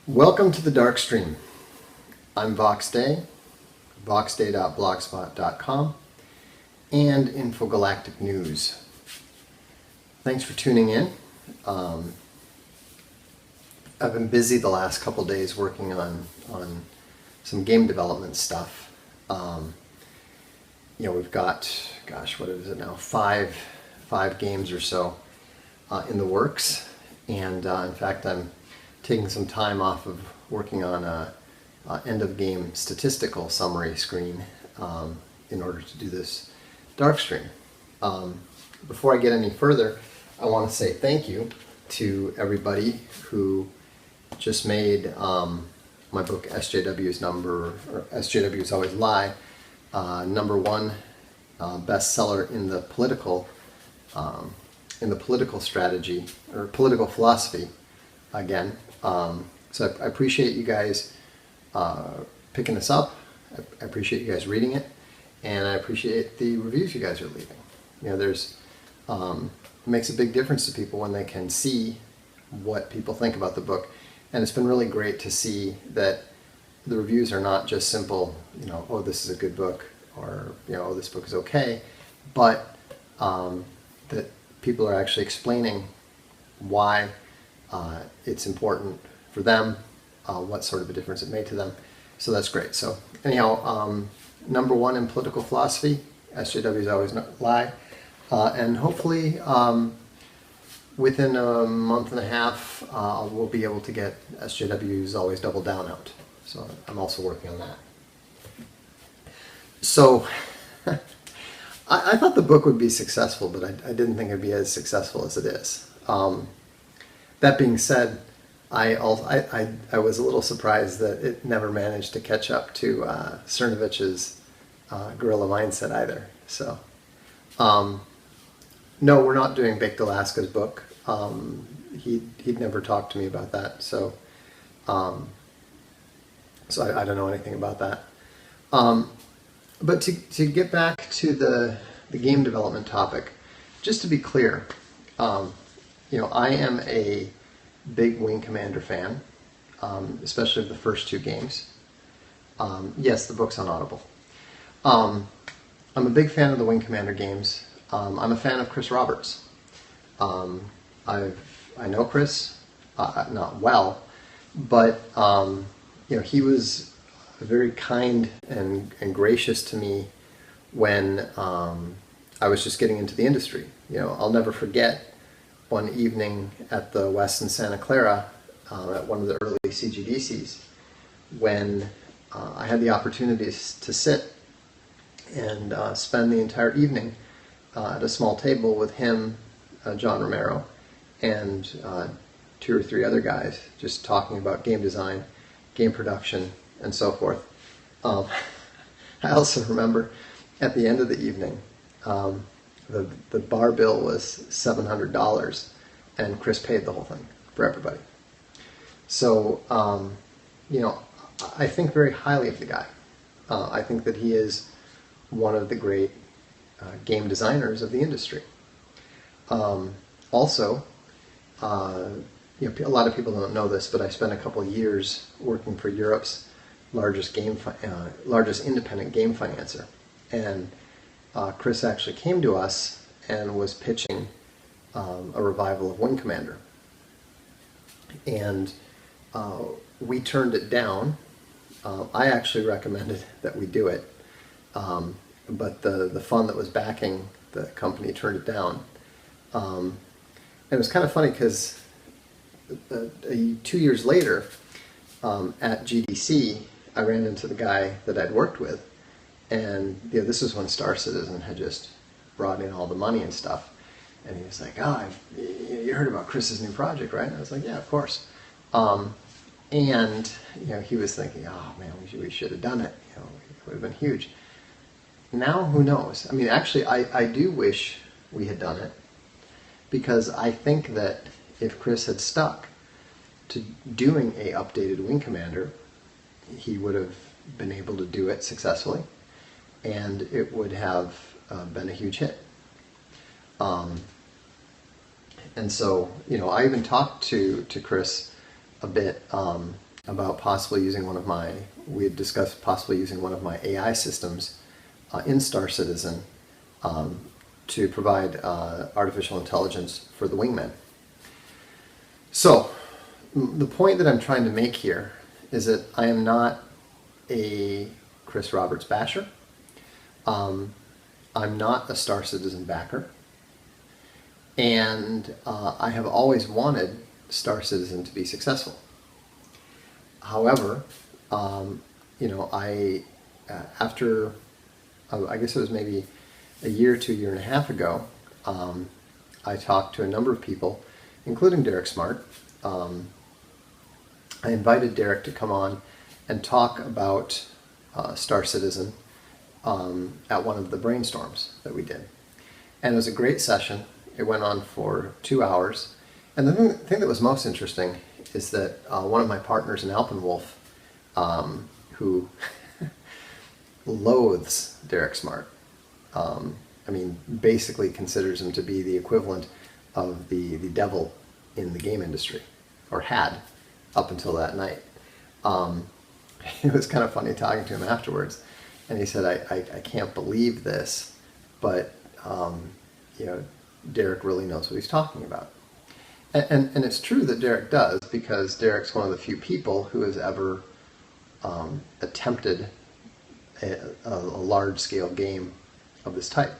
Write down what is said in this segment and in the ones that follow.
Welcome to the Darkstream. I'm VoxDay, voxday.blogspot.com, and Infogalactic News. Thanks for tuning in. I've been busy the last couple days working on some game development stuff. We've got, what is it now, five games or so in the works, and in fact I'm taking some time off of working on a end of game statistical summary screen in order to do this Darkstream. Before I get any further, I want to say thank you to everybody who just made my book SJW's Always Lie #1 bestseller in the political strategy or political philosophy again. So I appreciate you guys picking this up. I appreciate you guys reading it, and I appreciate the reviews you guys are leaving. It makes a big difference to people when they can see what people think about the book, and it's been really great to see that the reviews are not just simple, oh, this is a good book, or oh, this book is okay, but that people are actually explaining why it's important for them, what sort of a difference it made to them. So that's great. So anyhow, #1 in political philosophy, SJW's Always Lie, and hopefully within a month and a half we'll be able to get SJW's Always Double Down out. So I'm also working on that. So I thought the book would be successful, but I didn't think it'd be as successful as it is. That being said, I was a little surprised that it never managed to catch up to Cernovich's Guerrilla Mindset either. So, no, we're not doing Baked Alaska's book. He'd never talked to me about that, so I don't know anything about that. But to get back to the game development topic, just to be clear, I am a big Wing Commander fan, especially of the first 2 games. Yes, the book's on Audible. I'm a big fan of the Wing Commander games. I'm a fan of Chris Roberts. I know Chris, not well, but he was very kind and gracious to me when I was just getting into the industry. I'll never forget one evening at the West in Santa Clara at one of the early CGDCs when I had the opportunity to sit and spend the entire evening at a small table with him, John Romero, and 2 or 3 other guys, just talking about game design, game production, and so forth. I also remember at the end of the evening, the bar bill was $700, and Chris paid the whole thing for everybody. So, I think very highly of the guy. I think that he is one of the great game designers of the industry. Also, a lot of people don't know this, but I spent a couple of years working for Europe's largest independent game financer, and Chris actually came to us and was pitching a revival of Wing Commander, and we turned it down. I actually recommended that we do it, but the fund that was backing the company turned it down. And it was kind of funny because 2 years later at GDC, I ran into the guy that I'd worked with, and this is when Star Citizen had just brought in all the money and stuff, and he was like, "Oh, you heard about Chris's new project, right?" And I was like, "Yeah, of course." And he was thinking, "Oh man, we should have done it. It would have been huge." Now, who knows? I mean, actually, I do wish we had done it, because I think that if Chris had stuck to doing a updated Wing Commander, he would have been able to do it successfully, and it would have been a huge hit. And so, I even talked to Chris a bit about possibly using we had discussed possibly using one of my AI systems in Star Citizen to provide artificial intelligence for the wingmen. So, the point that I'm trying to make here is that I am not a Chris Roberts basher. I'm not a Star Citizen backer. And I have always wanted Star Citizen to be successful. However, after, I guess it was maybe a year to a year and a half ago, I talked to a number of people, including Derek Smart. I invited Derek to come on and talk about Star Citizen at one of the brainstorms that we did. And it was a great session. It went on for 2 hours. And the thing that was most interesting is that one of my partners in Alpenwolf, who loathes Derek Smart, basically considers him to be the equivalent of the devil in the game industry, or had up until that night. It was kind of funny talking to him afterwards, and he said, I can't believe this, but Derek really knows what he's talking about. And it's true that Derek does, because Derek's one of the few people who has ever attempted a large-scale game of this type.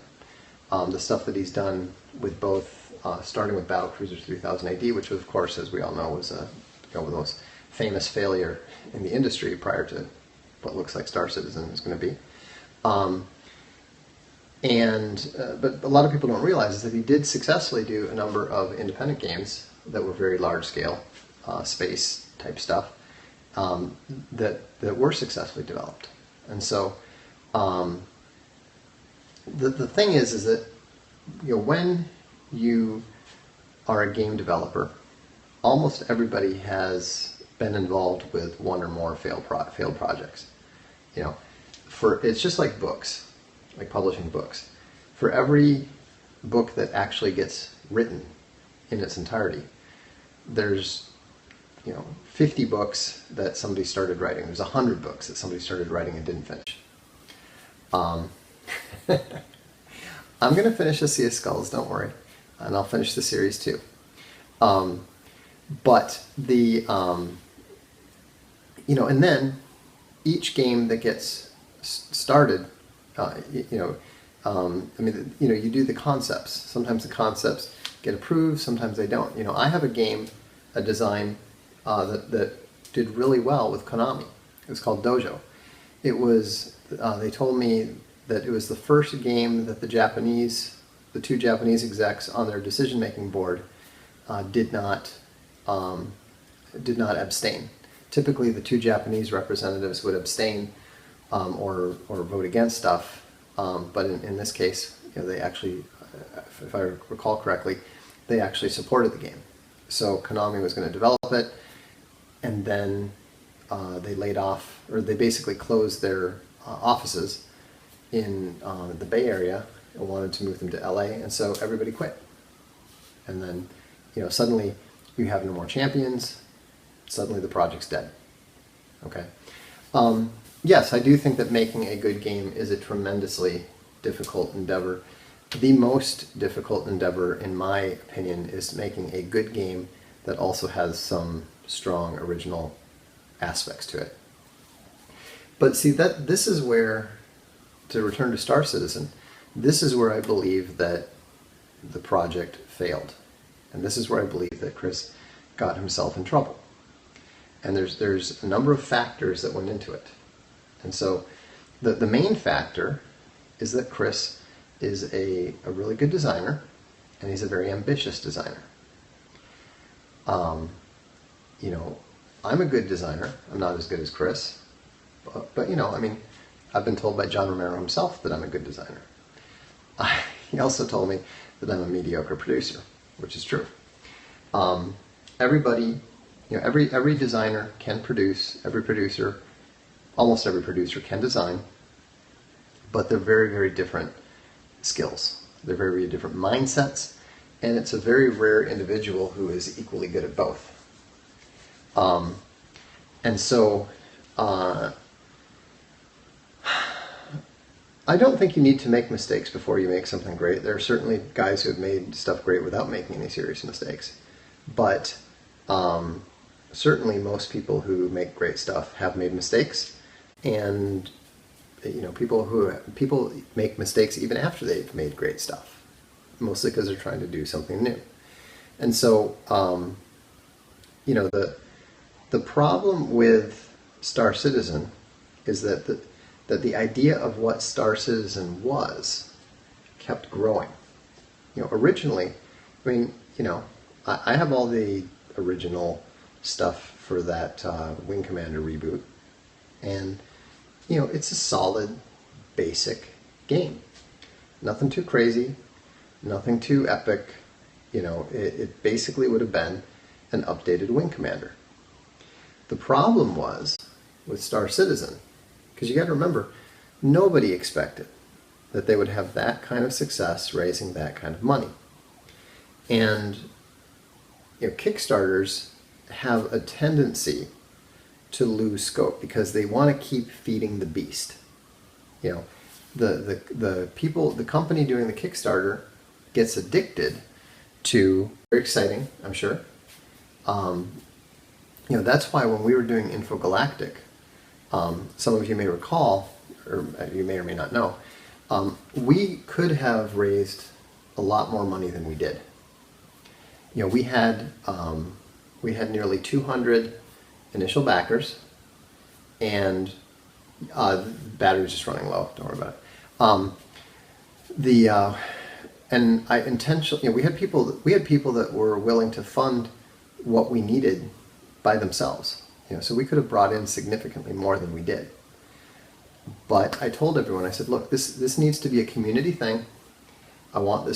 The stuff that he's done with both, starting with Battlecruiser 3000 AD, which of course, as we all know, was the most famous failure in the industry prior to what looks like Star Citizen is going to be. But a lot of people don't realize is that he did successfully do a number of independent games that were very large-scale, space type stuff, that were successfully developed. And so the thing is that when you are a game developer, almost everybody has been involved with one or more failed projects. It's just like books, like publishing books. For every book that actually gets written in its entirety, there's 50 books that somebody started writing. There's 100 books that somebody started writing and didn't finish. I'm going to finish the Sea of Skulls, don't worry, and I'll finish the series too. But and then each game that gets started, you do the concepts. Sometimes the concepts get approved, sometimes they don't. I have a design that did really well with Konami. It was called Dojo. It was, they told me that it was the first game that the two Japanese execs on their decision-making board did not abstain. Typically, the two Japanese representatives would abstain or vote against stuff, but in this case, they actually, if I recall correctly, they actually supported the game. So Konami was going to develop it, and then they laid off, or they basically closed their offices in the Bay Area and wanted to move them to LA, and so everybody quit. And then, suddenly you have no more champions. Suddenly the project's dead. Okay. Yes, I do think that making a good game is a tremendously difficult endeavor. The most difficult endeavor, in my opinion, is making a good game that also has some strong original aspects to it. But see, this is where, to return to Star Citizen, this is where I believe that the project failed. And this is where I believe that Chris got himself in trouble. And there's a number of factors that went into it. And so the main factor is that Chris is a really good designer, and he's a very ambitious designer. I'm a good designer. I'm not as good as Chris. But I've been told by John Romero himself that I'm a good designer. He also told me that I'm a mediocre producer, which is true. Everybody, every designer can produce, almost every producer can design, but they're very, very different skills. They're very, very different mindsets, and it's a very rare individual who is equally good at both. And so I don't think you need to make mistakes before you make something great. There are certainly guys who have made stuff great without making any serious mistakes. But certainly most people who make great stuff have made mistakes. And people make mistakes even after they've made great stuff, mostly because they're trying to do something new. And so the problem with Star Citizen is that the idea of what Star Citizen was kept growing. Originally, I have all the original stuff for that Wing Commander reboot, and it's a solid, basic game. Nothing too crazy, nothing too epic. It basically would have been an updated Wing Commander. The problem was with Star Citizen, because you got to remember, nobody expected that they would have that kind of success raising that kind of money. And Kickstarters have a tendency to lose scope because they want to keep feeding the beast. The company doing the Kickstarter gets addicted to, very exciting, I'm sure. That's why when we were doing Infogalactic, some of you may recall, or you may or may not know, we could have raised a lot more money than we did. We had nearly 200 initial backers, and the battery's just running low. Don't worry about it. And I intentionally, we had people that were willing to fund what we needed by themselves. So we could have brought in significantly more than we did. But I told everyone, I said, look, this needs to be a community thing. I want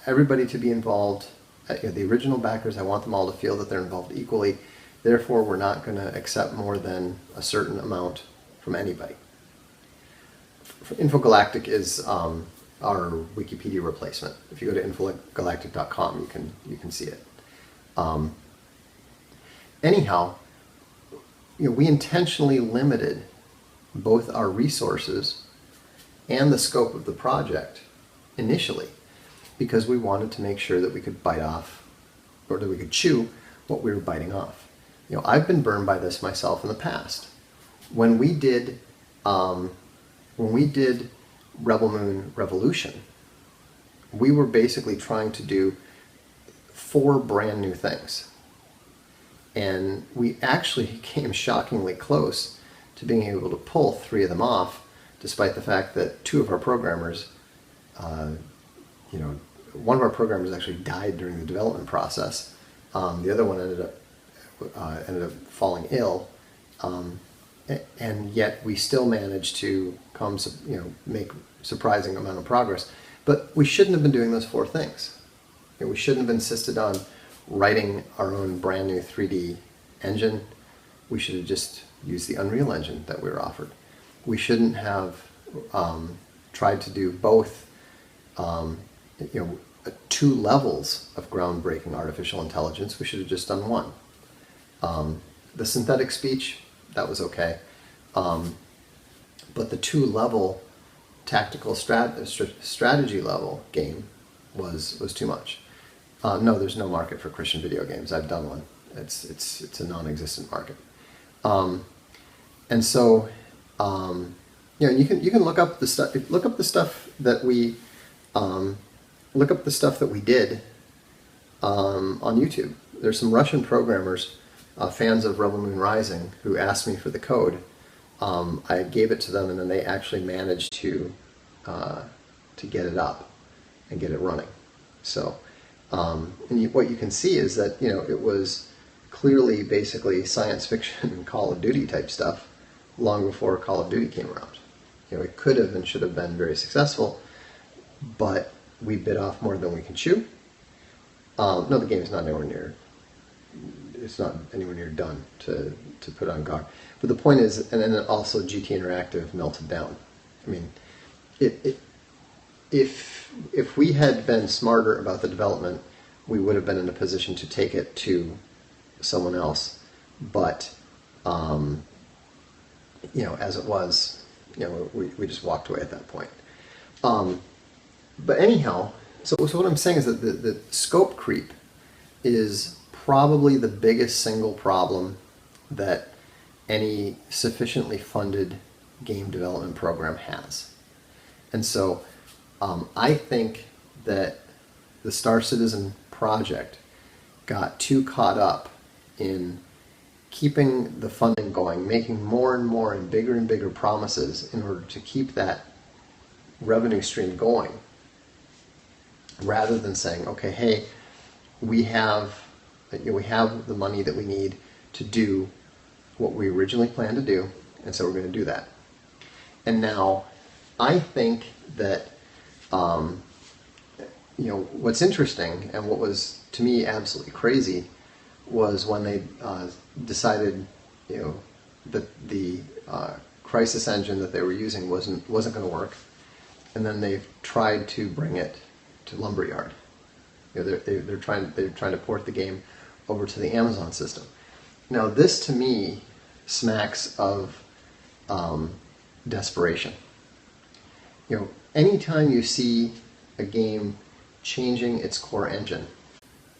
everybody to be involved. The original backers, I want them all to feel that they're involved equally. Therefore, we're not going to accept more than a certain amount from anybody. Infogalactic is our Wikipedia replacement. If you go to infogalactic.com, you can see it. Anyhow, we intentionally limited both our resources and the scope of the project initially, because we wanted to make sure that we could bite off, or that we could chew what we were biting off. I've been burned by this myself in the past. When we did Rebel Moon Revolution, we were basically trying to do 4 brand new things. And we actually came shockingly close to being able to pull 3 of them off, despite the fact that 2 of our programmers, one of our programmers actually died during the development process. The other one ended up falling ill, and yet we still managed to make surprising amount of progress. But we shouldn't have been doing those 4 things. We shouldn't have insisted on writing our own brand new 3D engine. We should have just used the Unreal Engine that we were offered. We shouldn't have tried to do both 2 levels of groundbreaking artificial intelligence. We should have just done 1. The synthetic speech, that was okay. But the 2-level tactical strategy level game was too much. No, there's no market for Christian video games. I've done one. It's a non-existent market. And so, you can look up the stuff. Look up the stuff that we did on YouTube. There's some Russian programmers, fans of Rebel Moon Rising, who asked me for the code. I gave it to them, and then they actually managed to get it up and get it running. So, what you can see is that it was clearly basically science fiction Call of Duty type stuff long before Call of Duty came around. It could have and should have been very successful, but we bit off more than we can chew. No, the game is not anywhere near. It's not anywhere near done to put on guard. But the point is, and then also GT Interactive melted down. I mean, if we had been smarter about the development, we would have been in a position to take it to someone else. But as it was, we just walked away at that point. But anyhow, so what I'm saying is that the scope creep is probably the biggest single problem that any sufficiently funded game development program has. And so I think that the Star Citizen project got too caught up in keeping the funding going, making more and more and bigger promises in order to keep that revenue stream going, rather than saying, okay, hey, we have the money that we need to do what we originally planned to do, and so we're going to do that. And now, I think that what's interesting and what was to me absolutely crazy was when they decided that the Crisis engine that they were using wasn't going to work, and then they've tried to bring it to Lumberyard. They're trying to port the game over to the Amazon system. Now this to me smacks of desperation. Anytime you see a game changing its core engine,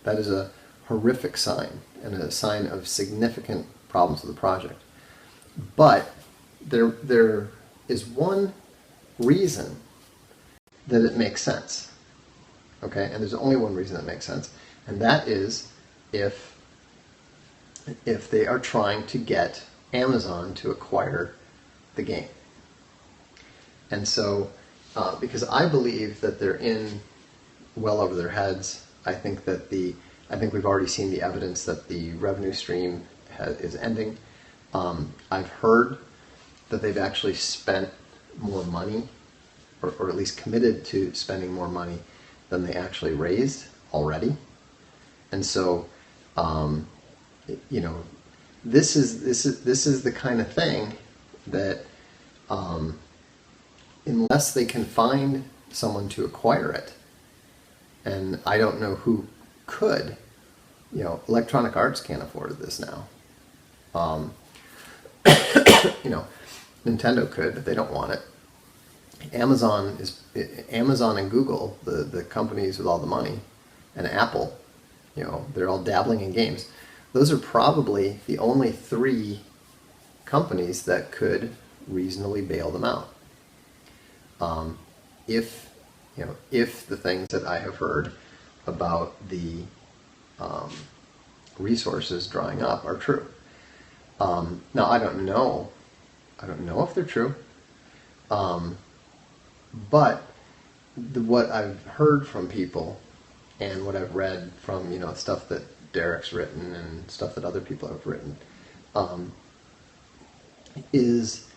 that is a horrific sign and a sign of significant problems with the project. But there is one reason that it makes sense. Okay, and there's only one reason that makes sense, and that is if they are trying to get Amazon to acquire the game. And so, because I believe that they're in well over their heads, I think we've already seen the evidence that the revenue stream is ending. I've heard that they've actually spent more money, or at least committed to spending more money than they actually raised already. And so, this is the kind of thing that, unless they can find someone to acquire it, and I don't know who could, Electronic Arts can't afford this now. Nintendo could, but they don't want it. Amazon and Google, the companies with all the money, and Apple, they're all dabbling in games. Those are probably the only three companies that could reasonably bail them out. If the things that I have heard about the resources drying up are true. Now I don't know if they're true. But what I've heard from people and what I've read from stuff that Derek's written and stuff that other people have written is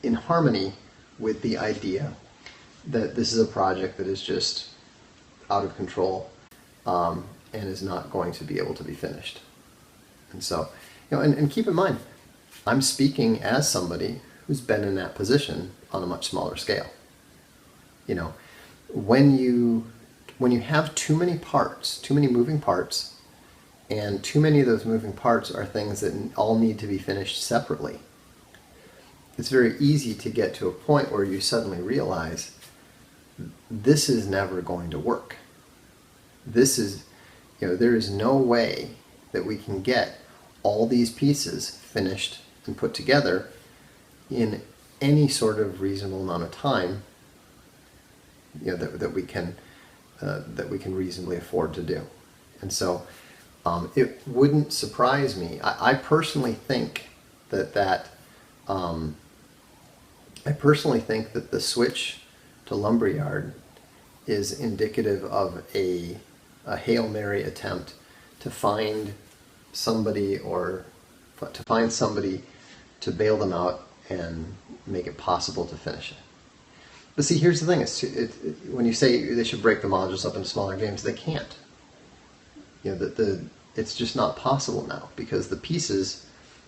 in harmony with the idea that this is a project that is just out of control and is not going to be able to be finished. And so, and keep in mind, I'm speaking as somebody who's been in that position on a much smaller scale. When you have too many parts, too many moving parts, and too many of those moving parts are things that all need to be finished separately, it's very easy to get to a point where you suddenly realize this is never going to work. There is no way that we can get all these pieces finished and put together in any sort of reasonable amount of time, that we can reasonably afford to do. And so it wouldn't surprise me. I personally think that the switch to Lumberyard is indicative of a Hail Mary attempt to find somebody to bail them out and make it possible to finish it. But see, here's the thing: when you say they should break the modules up into smaller games, they can't. It's just not possible now because the pieces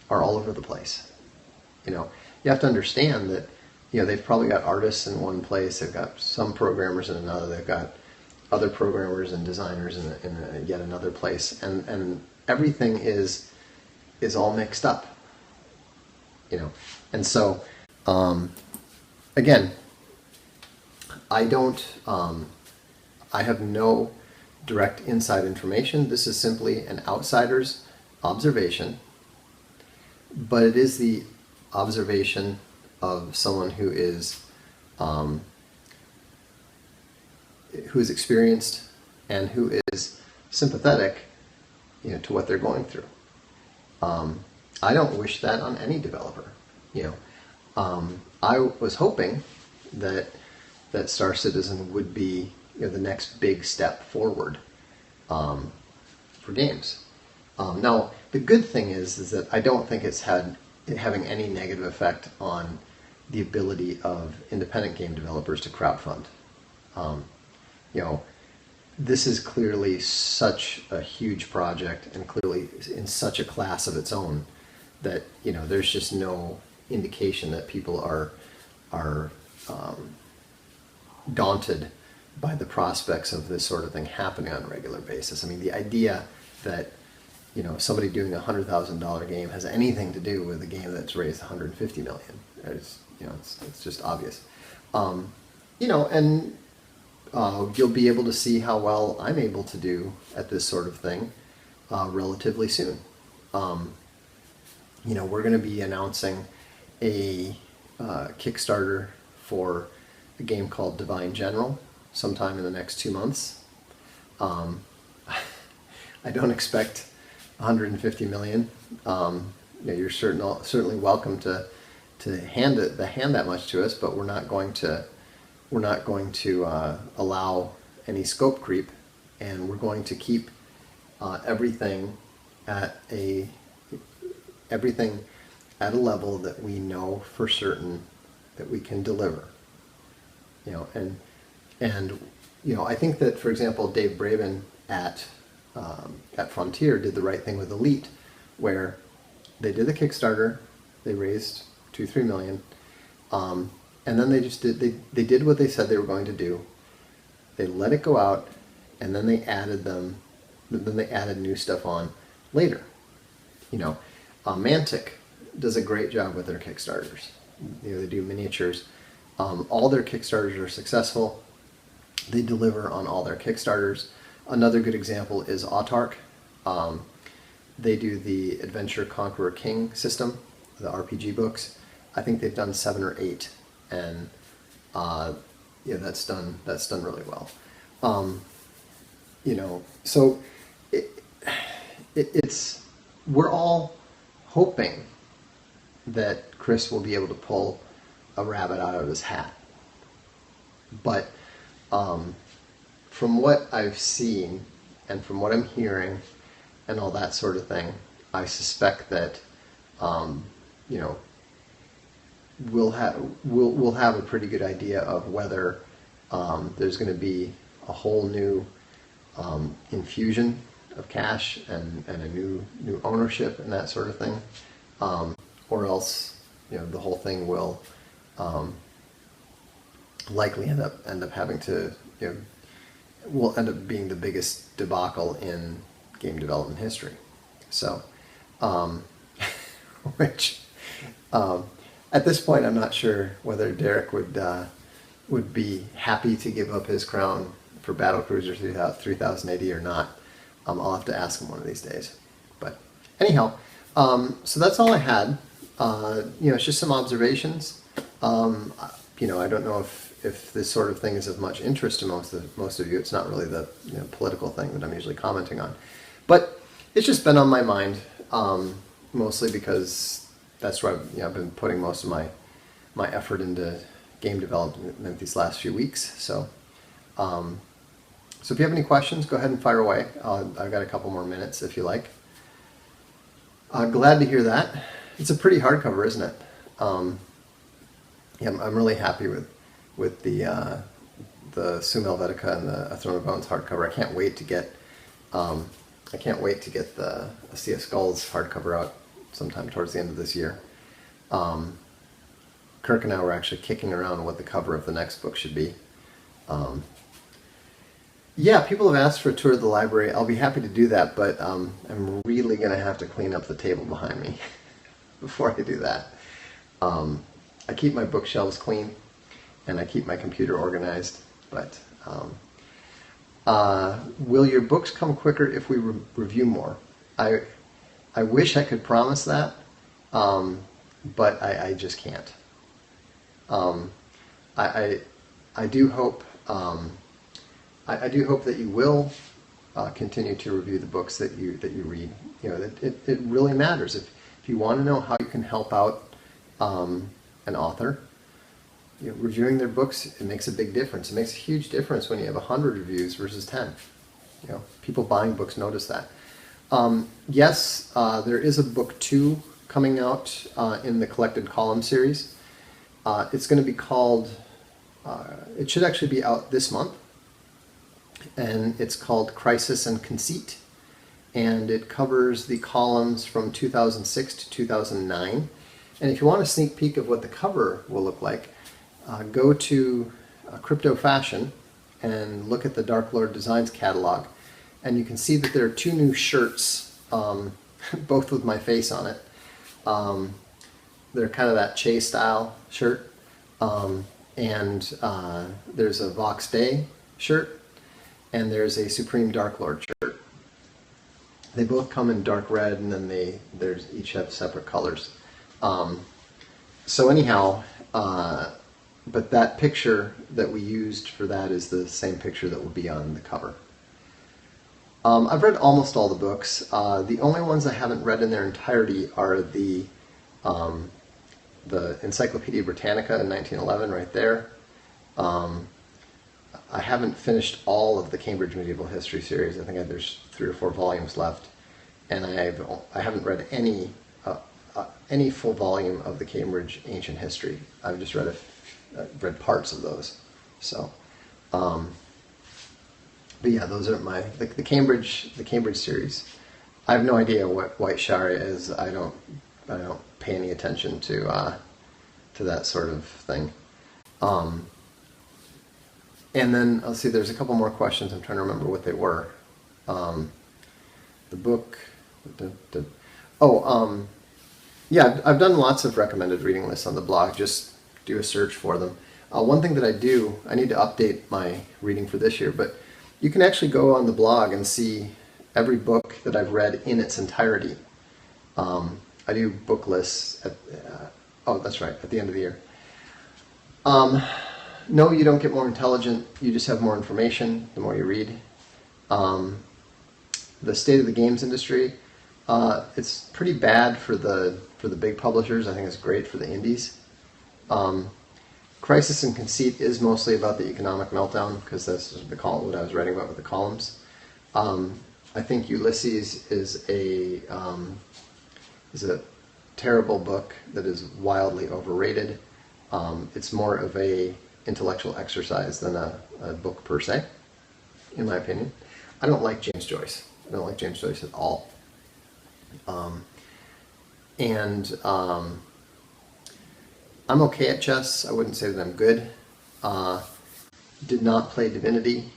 are all over the place. You have to understand that they've probably got artists in one place, they've got some programmers in another, they've got other programmers and designers in yet another place, and everything is is all mixed up, you know. And so, again, I don't, I have no direct inside information. This is simply an outsider's observation, but it is the observation of someone who is experienced and who is sympathetic, you know, to what they're going through. I don't wish that on any developer, you know. I was hoping that Star Citizen would be, you know, the next big step forward for games. Now, the good thing is that I don't think it's having any negative effect on the ability of independent game developers to crowdfund. You know, this is clearly such a huge project and clearly in such a class of its own that, you know, there's just no indication that people are daunted by the prospects of this sort of thing happening on a regular basis. I mean, the idea that, you know, somebody doing a $100,000 game has anything to do with a game that's raised $150 million. It's, you know, it's just obvious. You know, and you'll be able to see how well I'm able to do at this sort of thing relatively soon. You know, we're going to be announcing a Kickstarter for a game called Divine General sometime in the next 2 months. I don't expect 150 million. You know, you're certainly welcome to hand that much to us, but we're not going to allow any scope creep, and we're going to keep everything at a level that we know for certain that we can deliver. You know, and you know, I think that, for example, Dave Braben at Frontier did the right thing with Elite, where they did the Kickstarter, they raised 2-3 million, and then they just did what they said they were going to do. They let it go out, and then they added new stuff on later. You know, Mantic does a great job with their Kickstarters. You know, they do miniatures. All their Kickstarters are successful. They deliver on all their Kickstarters. Another good example is Autark. They do the Adventure Conqueror King system, the RPG books. I think they've done 7 or 8, and yeah, that's done really well. You know, so it's we're all hoping that Chris will be able to pull a rabbit out of his hat, but from what I've seen and from what I'm hearing and all that sort of thing, I suspect that you know, we'll have a pretty good idea of whether there's going to be a whole new infusion of cash and a new ownership and that sort of thing, or else, you know, the whole thing will likely end up having to, you know, will end up being the biggest debacle in game development history. So, which at this point, I'm not sure whether Derek would be happy to give up his crown for Battlecruiser 3080 or not. I'll have to ask him one of these days. But anyhow, so that's all I had. You know, it's just some observations. You know, I don't know if this sort of thing is of much interest to most of you. It's not really the, you know, political thing that I'm usually commenting on, but it's just been on my mind, mostly because that's where I've been putting most of my effort into game development these last few weeks. So, so if you have any questions, go ahead and fire away. I've got a couple more minutes if you like. Glad to hear that. It's a pretty hardcover, isn't it? Yeah, I'm really happy with the Sum Helvetica and the A Throne of Bones hardcover. I can't wait to get the Sea of Skulls hardcover out sometime towards the end of this year. Kirk and I were actually kicking around what the cover of the next book should be. Yeah, people have asked for a tour of the library. I'll be happy to do that, but I'm really going to have to clean up the table behind me before I do that. I keep my bookshelves clean and I keep my computer organized, but will your books come quicker if we review more? I wish I could promise that, but I just can't. I, I do hope I do hope that you will continue to review the books that you read. You know, it really matters. If you want to know how you can help out an author, you know, reviewing their books, it makes a big difference. It makes a huge difference when you have 100 reviews versus 10. You know, people buying books notice that. Yes, there is a book 2 coming out in the Collected Column series. It's going to be called, it should actually be out this month, and it's called Crisis and Conceit, and it covers the columns from 2006 to 2009. And if you want a sneak peek of what the cover will look like, go to Crypto Fashion and look at the Dark Lord Designs catalog, and you can see that there are 2 new shirts, both with my face on it. They're kind of that Che style shirt, and there's a Vox Day shirt, and there's a Supreme Dark Lord shirt. They both come in dark red, and then there's each have separate colors. So anyhow, but that picture that we used for that is the same picture that will be on the cover. I've read almost all the books. The only ones I haven't read in their entirety are the Encyclopedia Britannica in 1911, right there. I haven't finished all of the Cambridge Medieval History series. I think there's 3 or 4 volumes left, and I haven't read any full volume of the Cambridge Ancient History. I've just read parts of those. So, but yeah, those are my the Cambridge series. I have no idea what White Sharia is. I don't pay any attention to that sort of thing. And then let's see, there's a couple more questions. I'm trying to remember what they were. The book. Yeah, I've done lots of recommended reading lists on the blog. Just do a search for them. One thing that I need to update my reading for this year, but you can actually go on the blog and see every book that I've read in its entirety. I do book lists that's right, at the end of the year. No, you don't get more intelligent. You just have more information the more you read. The state of the games industry, it's pretty bad for the big publishers. I think it's great for the indies. Crisis and Conceit is mostly about the economic meltdown, because that's what I was writing about with the columns. I think Ulysses is a terrible book that is wildly overrated. It's more of a intellectual exercise than a book per se, in my opinion. I don't like James Joyce. I don't like James Joyce at all. I'm okay at chess. I wouldn't say that I'm good. Did not play Divinity,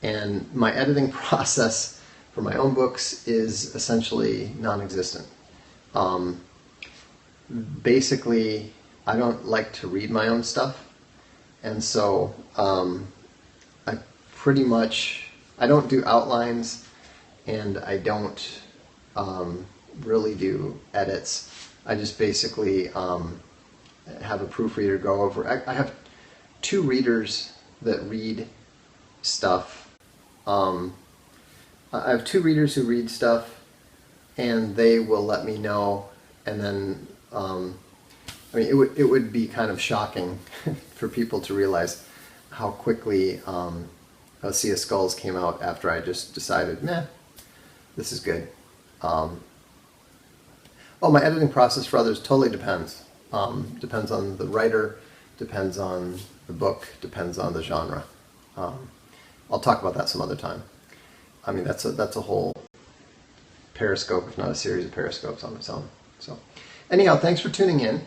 and my editing process for my own books is essentially non-existent. Basically, I don't like to read my own stuff, and so I don't do outlines, and I don't really do edits. I just basically have a proofreader go over. I have 2 readers that read stuff. I have 2 readers who read stuff, and they will let me know, and then it would be kind of shocking for people to realize how quickly Sea of Skulls came out after I just decided, this is good. My editing process for others totally depends. Depends on the writer, depends on the book, depends on the genre. I'll talk about that some other time. I mean, that's a whole periscope, if not a series of periscopes on its own. So, anyhow, thanks for tuning in.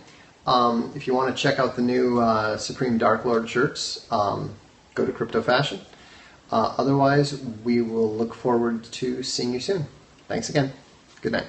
If you want to check out the new Supreme Dark Lord shirts, go to Crypto Fashion. Otherwise, we will look forward to seeing you soon. Thanks again. Good night.